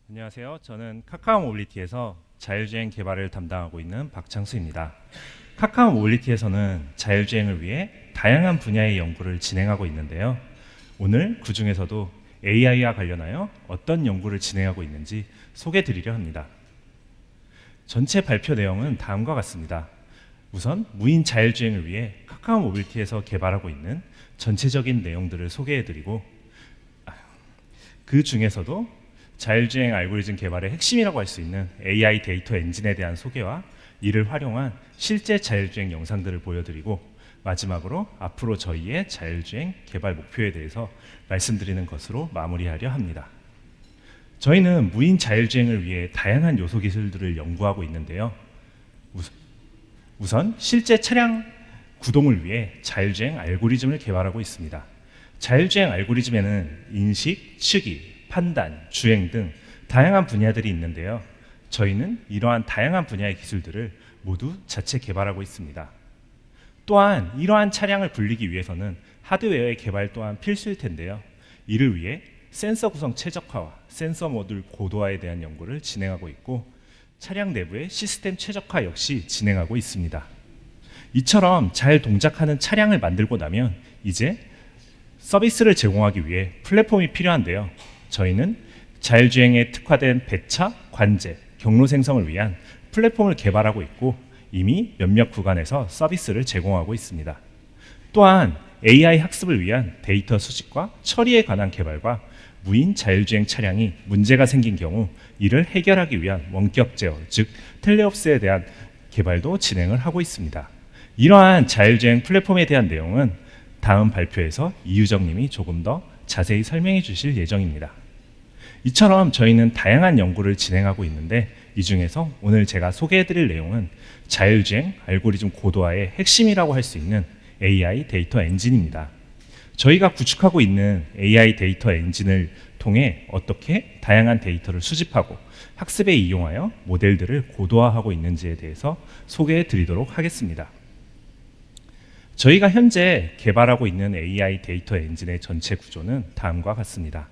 안녕하세요. 저는 카카오 모빌리티에서 자율주행 개발을 담당하고 있는 박창수입니다. 카카오 모빌리티에서는 자율주행을 위해 다양한 분야의 연구를 진행하고 있는데요. 오늘 그 중에서도 AI와 관련하여 어떤 연구를 진행하고 있는지 소개해 드리려 합니다. 전체 발표 내용은 다음과 같습니다. 우선 무인 자율주행을 위해 카카오 모빌리티에서 개발하고 있는 전체적인 내용들을 소개해 드리고, 그 중에서도 자율주행 알고리즘 개발의 핵심이라고 할 수 있는 AI 데이터 엔진에 대한 소개와 이를 활용한 실제 자율주행 영상들을 보여드리고, 마지막으로 앞으로 저희의 자율주행 개발 목표에 대해서 말씀드리는 것으로 마무리하려 합니다. 저희는 무인 자율주행을 위해 다양한 요소 기술들을 연구하고 있는데요. 우선 실제 차량 구동을 위해 자율주행 알고리즘을 개발하고 있습니다. 자율주행 알고리즘에는 인식, 측의, 판단, 주행 등 다양한 분야들이 있는데요. 저희는 이러한 다양한 분야의 기술들을 모두 자체 개발하고 있습니다. 또한 이러한 차량을 불리기 위해서는 하드웨어의 개발 또한 필수일 텐데요. 이를 위해 센서 구성 최적화와 센서 모듈 고도화에 대한 연구를 진행하고 있고, 차량 내부의 시스템 최적화 역시 진행하고 있습니다. 이처럼 잘 동작하는 차량을 만들고 나면 이제 서비스를 제공하기 위해 플랫폼이 필요한데요. 저희는 자율주행에 특화된 배차, 관제, 경로 생성을 위한 플랫폼을 개발하고 있고, 이미 몇몇 구간에서 서비스를 제공하고 있습니다. 또한 AI 학습을 위한 데이터 수집과 처리에 관한 개발과 무인 자율주행 차량이 문제가 생긴 경우 이를 해결하기 위한 원격 제어, 즉 텔레옵스에 대한 개발도 진행을 하고 있습니다. 이러한 자율주행 플랫폼에 대한 내용은 다음 발표에서 이유정 님이 조금 더 자세히 설명해 주실 예정입니다. 이처럼 저희는 다양한 연구를 진행하고 있는데, 이 중에서 오늘 제가 소개해 드릴 내용은 자율주행 알고리즘 고도화의 핵심이라고 할 수 있는 AI 데이터 엔진입니다. 저희가 구축하고 있는 AI 데이터 엔진을 통해 어떻게 다양한 데이터를 수집하고 학습에 이용하여 모델들을 고도화하고 있는지에 대해서 소개해 드리도록 하겠습니다. 저희가 현재 개발하고 있는 AI 데이터 엔진의 전체 구조는 다음과 같습니다.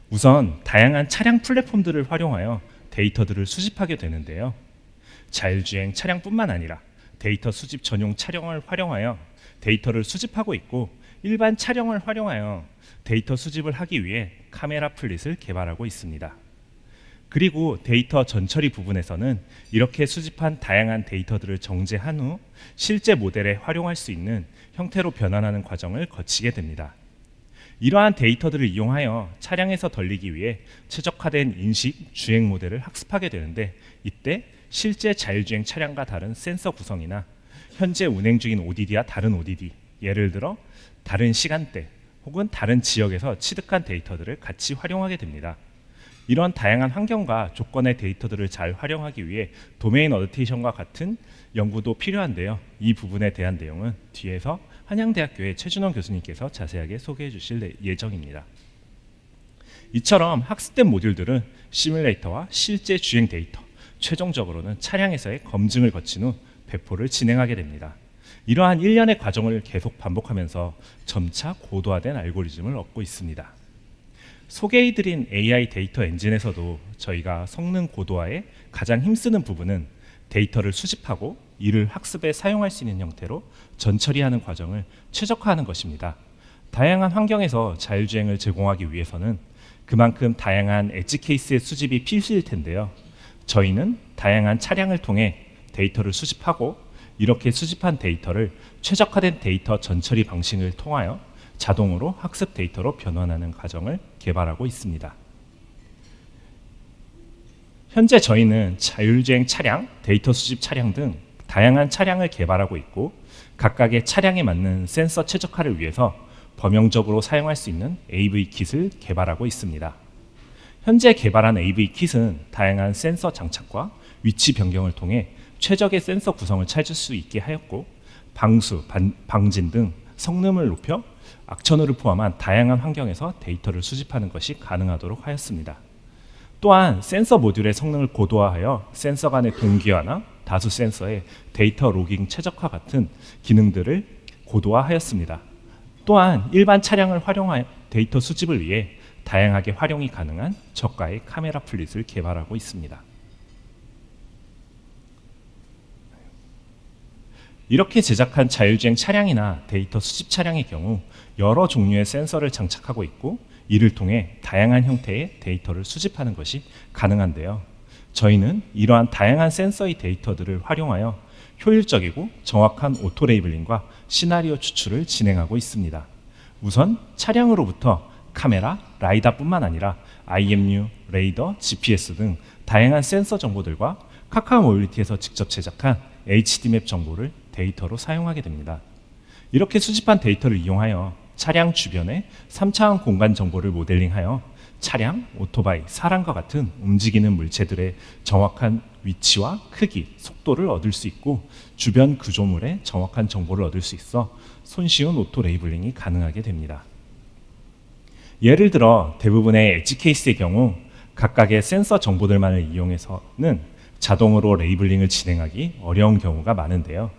우선 다양한 차량 플랫폼들을 활용하여 데이터들을 수집하게 되는데요. 자율주행 차량뿐만 아니라 데이터 수집 전용 차량을 활용하여 데이터를 수집하고 있고, 일반 차량을 활용하여 데이터 수집을 하기 위해 카메라 플릿을 개발하고 있습니다. 그리고 데이터 전처리 부분에서는 이렇게 수집한 다양한 데이터들을 정제한 후 실제 모델에 활용할 수 있는 형태로 변환하는 과정을 거치게 됩니다. 이러한 데이터들을 이용하여 차량에서 덜리기 위해 최적화된 인식, 주행 모델을 학습하게 되는데, 이때 실제 자율주행 차량과 다른 센서 구성이나 현재 운행 중인 ODD와 다른 ODD, 예를 들어 다른 시간대 혹은 다른 지역에서 취득한 데이터들을 같이 활용하게 됩니다. 이런 다양한 환경과 조건의 데이터들을 잘 활용하기 위해 도메인 어댑테이션과 같은 연구도 필요한데요. 이 부분에 대한 내용은 뒤에서 한양대학교의 최준원 교수님께서 자세하게 소개해 주실 예정입니다. 이처럼 학습된 모듈들은 시뮬레이터와 실제 주행 데이터, 최종적으로는 차량에서의 검증을 거친 후 배포를 진행하게 됩니다. 이러한 일련의 과정을 계속 반복하면서 점차 고도화된 알고리즘을 얻고 있습니다. 소개해드린 AI 데이터 엔진에서도 저희가 성능 고도화에 가장 힘쓰는 부분은 데이터를 수집하고 이를 학습에 사용할 수 있는 형태로 전처리하는 과정을 최적화하는 것입니다. 다양한 환경에서 자율주행을 제공하기 위해서는 그만큼 다양한 엣지 케이스의 수집이 필수일 텐데요. 저희는 다양한 차량을 통해 데이터를 수집하고, 이렇게 수집한 데이터를 최적화된 데이터 전처리 방식을 통하여 자동으로 학습 데이터로 변환하는 과정을 개발하고 있습니다. 현재 저희는 자율주행 차량, 데이터 수집 차량 등 다양한 차량을 개발하고 있고, 각각의 차량에 맞는 센서 최적화를 위해서 범용적으로 사용할 수 있는 AV-킷을 개발하고 있습니다. 현재 개발한 AV-킷은 다양한 센서 장착과 위치 변경을 통해 최적의 센서 구성을 찾을 수 있게 하였고, 방수, 방진 등 성능을 높여 악천후를 포함한 다양한 환경에서 데이터를 수집하는 것이 가능하도록 하였습니다. 또한 센서 모듈의 성능을 고도화하여 센서 간의 동기화나 다수 센서의 데이터 로깅 최적화 같은 기능들을 고도화하였습니다. 또한 일반 차량을 활용하여 데이터 수집을 위해 다양하게 활용이 가능한 저가의 카메라 플릿을 개발하고 있습니다. 이렇게 제작한 자율주행 차량이나 데이터 수집 차량의 경우 여러 종류의 센서를 장착하고 있고 이를 통해 다양한 형태의 데이터를 수집하는 것이 가능한데요. 저희는 이러한 다양한 센서의 데이터들을 활용하여 효율적이고 정확한 오토 레이블링과 시나리오 추출을 진행하고 있습니다. 우선 차량으로부터 카메라, 라이다뿐만 아니라 IMU, 레이더, GPS 등 다양한 센서 정보들과 카카오 모빌리티에서 직접 제작한 HD맵 정보를 데이터로 사용하게 됩니다. 이렇게 수집한 데이터를 이용하여 차량 주변의 3차원 공간 정보를 모델링하여 차량, 오토바이, 사람과 같은 움직이는 물체들의 정확한 위치와 크기, 속도를 얻을 수 있고 주변 구조물의 정확한 정보를 얻을 수 있어 손쉬운 오토 레이블링이 가능하게 됩니다. 예를 들어 대부분의 엣지 케이스의 경우 각각의 센서 정보들만을 이용해서는 자동으로 레이블링을 진행하기 어려운 경우가 많은데요.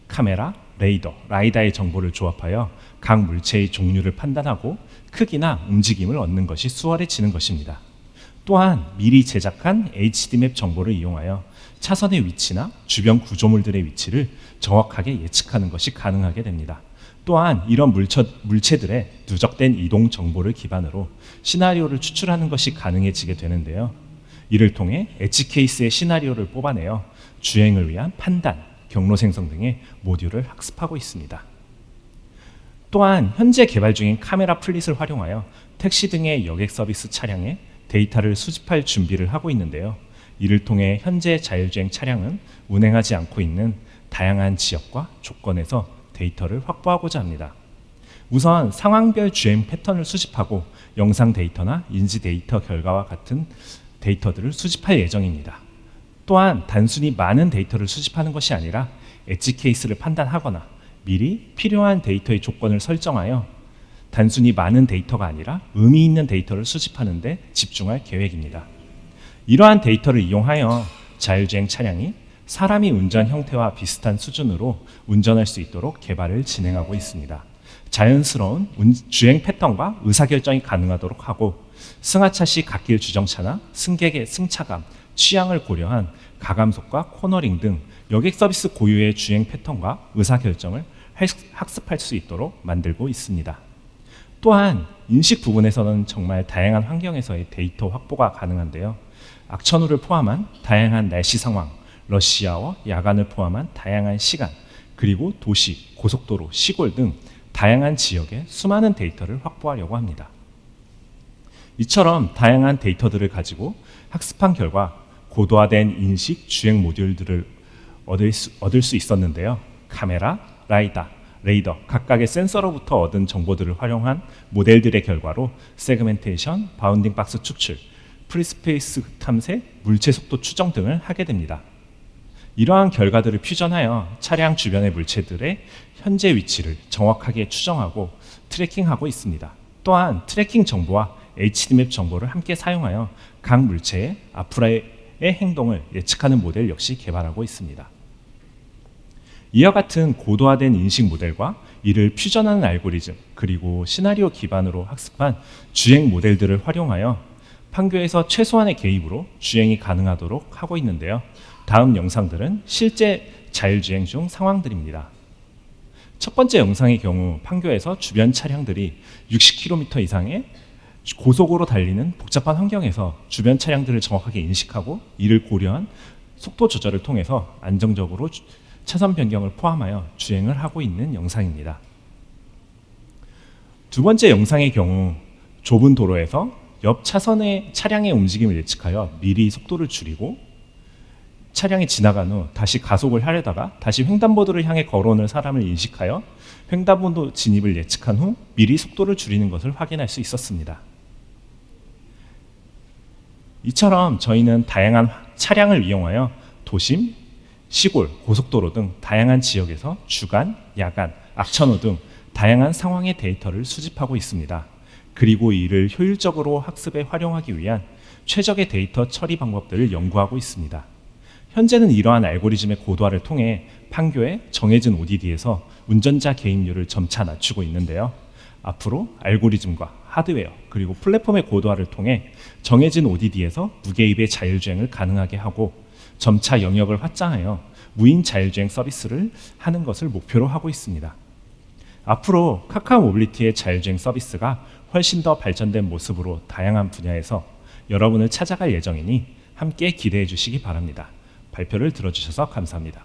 카메라, 레이더, 라이다의 정보를 조합하여 각 물체의 종류를 판단하고 크기나 움직임을 얻는 것이 수월해지는 것입니다. 또한 미리 제작한 HD맵 정보를 이용하여 차선의 위치나 주변 구조물들의 위치를 정확하게 예측하는 것이 가능하게 됩니다. 또한 이런 물체들의 누적된 이동 정보를 기반으로 시나리오를 추출하는 것이 가능해지게 되는데요. 이를 통해 엣지 케이스의 시나리오를 뽑아내어 주행을 위한 판단, 경로 생성 등의 모듈을 학습하고 있습니다. 또한 현재 개발 중인 카메라 플릿을 활용하여 택시 등의 여객 서비스 차량의 데이터를 수집할 준비를 하고 있는데요. 이를 통해 현재 자율주행 차량은 운행하지 않고 있는 다양한 지역과 조건에서 데이터를 확보하고자 합니다. 우선 상황별 주행 패턴을 수집하고 영상 데이터나 인지 데이터 결과와 같은 데이터들을 수집할 예정입니다. 또한 단순히 많은 데이터를 수집하는 것이 아니라 엣지 케이스를 판단하거나 미리 필요한 데이터의 조건을 설정하여 단순히 많은 데이터가 아니라 의미 있는 데이터를 수집하는 데 집중할 계획입니다. 이러한 데이터를 이용하여 자율주행 차량이 사람이 운전 형태와 비슷한 수준으로 운전할 수 있도록 개발을 진행하고 있습니다. 자연스러운 주행 패턴과 의사결정이 가능하도록 하고 승하차 시 갓길 주정차나 승객의 승차감, 취향을 고려한 가감속과 코너링 등 여객 서비스 고유의 주행 패턴과 의사결정을 학습할 수 있도록 만들고 있습니다. 또한 인식 부분에서는 정말 다양한 환경에서의 데이터 확보가 가능한데요. 악천후를 포함한 다양한 날씨 상황, 러시아워, 야간을 포함한 다양한 시간, 그리고 도시, 고속도로, 시골 등 다양한 지역의 수많은 데이터를 확보하려고 합니다. 이처럼 다양한 데이터들을 가지고 학습한 결과 고도화된 인식, 주행 모듈들을 얻을 수 있었는데요. 카메라, 라이다, 레이더, 각각의 센서로부터 얻은 정보들을 활용한 모델들의 결과로 세그멘테이션, 바운딩 박스 추출, 프리스페이스 탐색, 물체 속도 추정 등을 하게 됩니다. 이러한 결과들을 퓨전하여 차량 주변의 물체들의 현재 위치를 정확하게 추정하고 트래킹하고 있습니다. 또한 트래킹 정보와 HD맵 정보를 함께 사용하여 각 물체의 앞으로의 행동을 예측하는 모델 역시 개발하고 있습니다. 이와 같은 고도화된 인식 모델과 이를 퓨전하는 알고리즘 그리고 시나리오 기반으로 학습한 주행 모델들을 활용하여 판교에서 최소한의 개입으로 주행이 가능하도록 하고 있는데요. 다음 영상들은 실제 자율주행 중 상황들입니다. 첫 번째 영상의 경우 판교에서 주변 차량들이 60km 이상의 고속으로 달리는 복잡한 환경에서 주변 차량들을 정확하게 인식하고 이를 고려한 속도 조절을 통해서 안정적으로 차선 변경을 포함하여 주행을 하고 있는 영상입니다. 두 번째 영상의 경우 좁은 도로에서 옆 차선의 차량의 움직임을 예측하여 미리 속도를 줄이고 차량이 지나간 후 다시 가속을 하려다가 다시 횡단보도를 향해 걸어오는 사람을 인식하여 횡단보도 진입을 예측한 후 미리 속도를 줄이는 것을 확인할 수 있었습니다. 이처럼 저희는 다양한 차량을 이용하여 도심, 시골, 고속도로 등 다양한 지역에서 주간, 야간, 악천후 등 다양한 상황의 데이터를 수집하고 있습니다. 그리고 이를 효율적으로 학습에 활용하기 위한 최적의 데이터 처리 방법들을 연구하고 있습니다. 현재는 이러한 알고리즘의 고도화를 통해 판교의 정해진 ODD에서 운전자 개입률을 점차 낮추고 있는데요. 앞으로 알고리즘과 하드웨어 그리고 플랫폼의 고도화를 통해 정해진 ODD에서 무개입의 자율주행을 가능하게 하고 점차 영역을 확장하여 무인 자율주행 서비스를 하는 것을 목표로 하고 있습니다. 앞으로 카카오 모빌리티의 자율주행 서비스가 훨씬 더 발전된 모습으로 다양한 분야에서 여러분을 찾아갈 예정이니 함께 기대해 주시기 바랍니다. 발표를 들어주셔서 감사합니다.